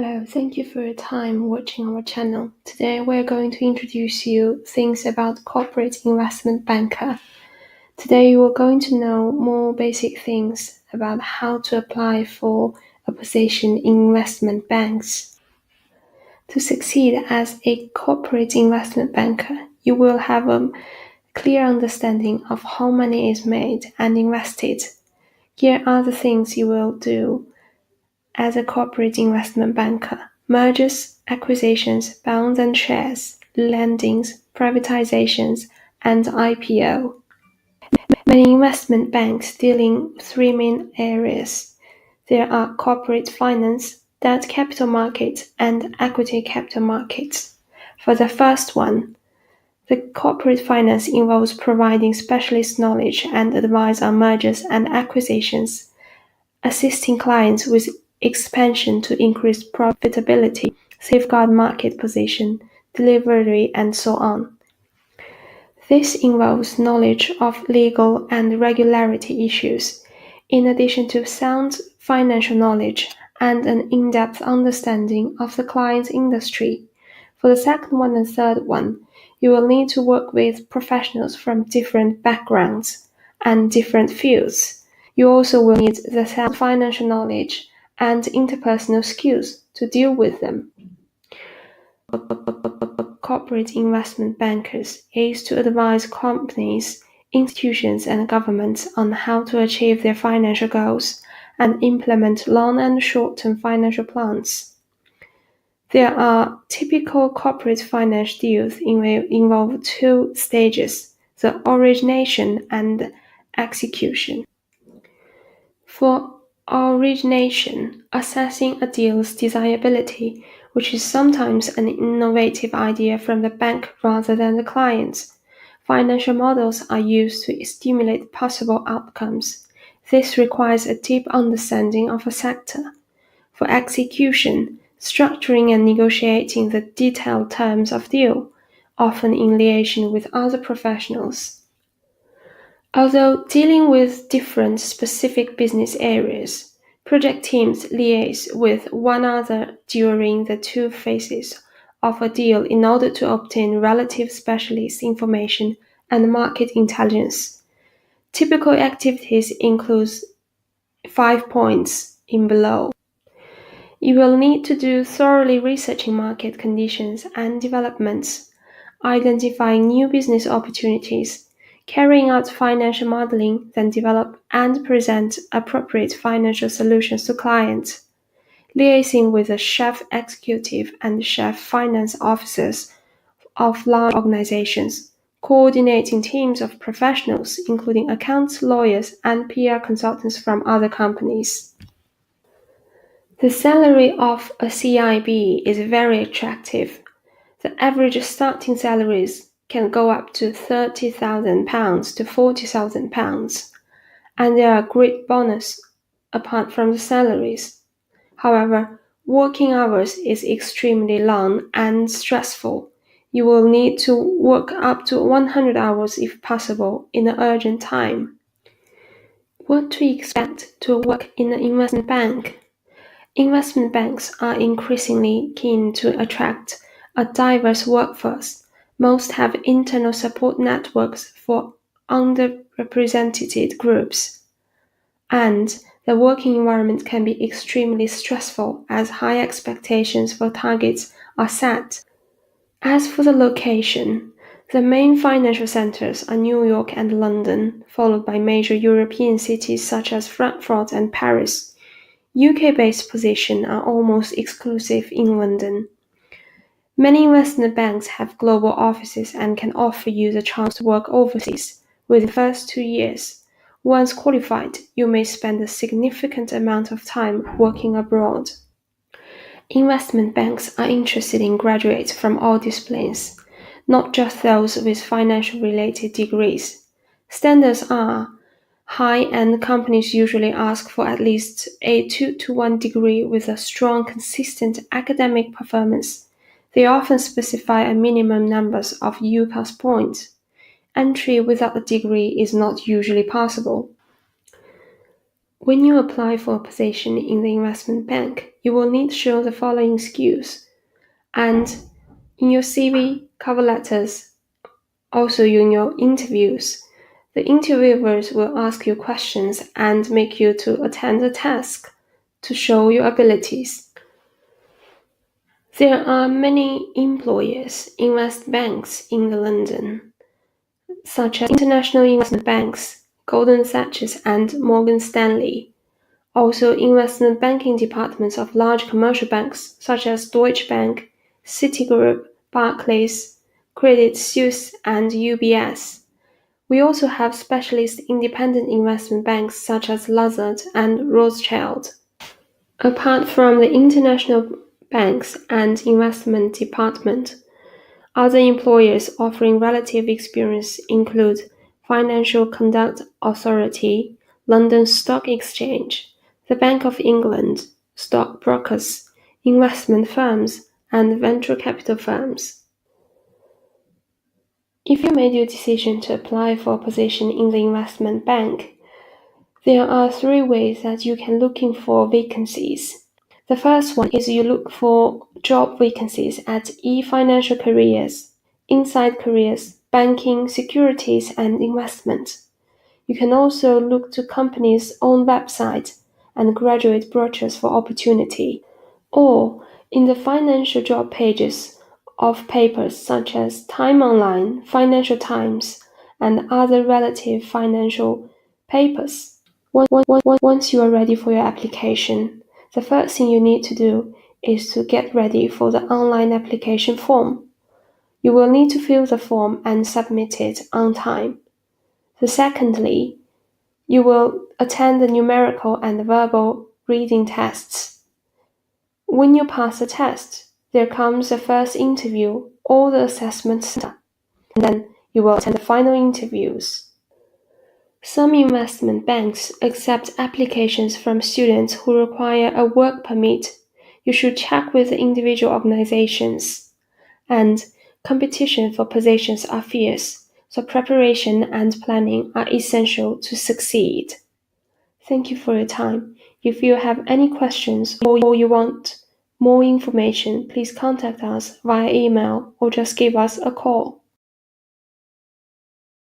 Hello, thank you for your time watching our channel. Today we're going to introduce you things about corporate investment banker. Today you are going to know more basic things about how to apply for a position in investment banks. To succeed as a corporate investment banker, you will have a clear understanding of how money is made and invested. Here are the things you will do as a corporate investment banker: mergers, acquisitions, bonds and shares, lendings, privatizations, and IPO. Many investment banks deal in three main areas. There are corporate finance, debt capital markets, and equity capital markets. For the first one, the corporate finance involves providing specialist knowledge and advice on mergers and acquisitions, assisting clients with expansion to increase profitability, safeguard market position, delivery, and so on. This involves knowledge of legal and regularity issues, in addition to sound financial knowledge and an in-depth understanding of the client's industry. For the second one and third one, you will need to work with professionals from different backgrounds and different fields. You also will need the sound financial knowledge and interpersonal skills to deal with them. Corporate investment bankers is to advise companies, institutions, and governments on how to achieve their financial goals and implement long and short-term financial plans. There are typical corporate finance deals involve two stages: the origination and execution. For origination, assessing a deal's desirability, which is sometimes an innovative idea from the bank rather than the client. Financial models are used to stimulate possible outcomes. This requires a deep understanding of a sector. For execution, structuring and negotiating the detailed terms of deal, often in liaison with other professionals. Although dealing with different specific business areas, project teams liaise with one another during the two phases of a deal in order to obtain relative specialist information and market intelligence. Typical activities include 5 points in below. You will need to do thoroughly researching market conditions and developments, identifying new business opportunities, carrying out financial modeling, then develop and present appropriate financial solutions to clients, liaising with the chief executive and chief finance officers of large organizations, coordinating teams of professionals, including accounts, lawyers, and PR consultants from other companies. The salary of a CIB is very attractive. The average starting salaries can go up to £30,000 to £40,000, and there are great bonus apart from the salaries. However, working hours is extremely long and stressful. You will need to work up to 100 hours if possible in an urgent time. What to expect to work in an investment bank? Investment banks are increasingly keen to attract a diverse workforce. Most have internal support networks for underrepresented groups, and the working environment can be extremely stressful as high expectations for targets are set. As for the location, the main financial centers are New York and London, followed by major European cities such as Frankfurt and Paris. UK-based positions are almost exclusive in London. Many investment banks have global offices and can offer you the chance to work overseas within the first 2 years. Once qualified, you may spend a significant amount of time working abroad. Investment banks are interested in graduates from all disciplines, not just those with financial-related degrees. Standards are high-end companies usually ask for at least a 2-to-1 degree with a strong, consistent academic performance. They often specify a minimum number of UPass points. Entry without a degree is not usually possible. When you apply for a position in the investment bank, you will need to show the following skills. And in your CV, cover letters, also in your interviews, the interviewers will ask you questions and make you to attend a task to show your abilities. There are many employers, investment banks in London, such as international investment banks, Goldman Sachs and Morgan Stanley. Also, investment banking departments of large commercial banks such as Deutsche Bank, Citigroup, Barclays, Credit Suisse, and UBS. We also have specialist independent investment banks such as Lazard and Rothschild. Apart from the international banks and investment department, other employers offering relative experience include Financial Conduct Authority, London Stock Exchange, the Bank of England, stockbrokers, investment firms, and venture capital firms. If you made your decision to apply for a position in the investment bank, there are 3 ways that you can look for vacancies. The first one is you look for job vacancies at eFinancial Careers, Inside Careers, Banking, Securities, and Investment. You can also look to companies' own website and graduate brochures for opportunity, or in the financial job pages of papers such as Time Online, Financial Times, and other relative financial papers. Once you are ready for your application, the first thing you need to do is to get ready for the online application form. You will need to fill the form and submit it on time. Secondly, you will attend the numerical and verbal reading tests. When you pass the test, there comes the first interview or the assessment center, and then you will attend the final interviews. Some investment banks accept applications from students who require a work permit. You should check with the individual organizations. And competition for positions are fierce, so preparation and planning are essential to succeed. Thank you for your time. If you have any questions or you want more information, please contact us via email or just give us a call.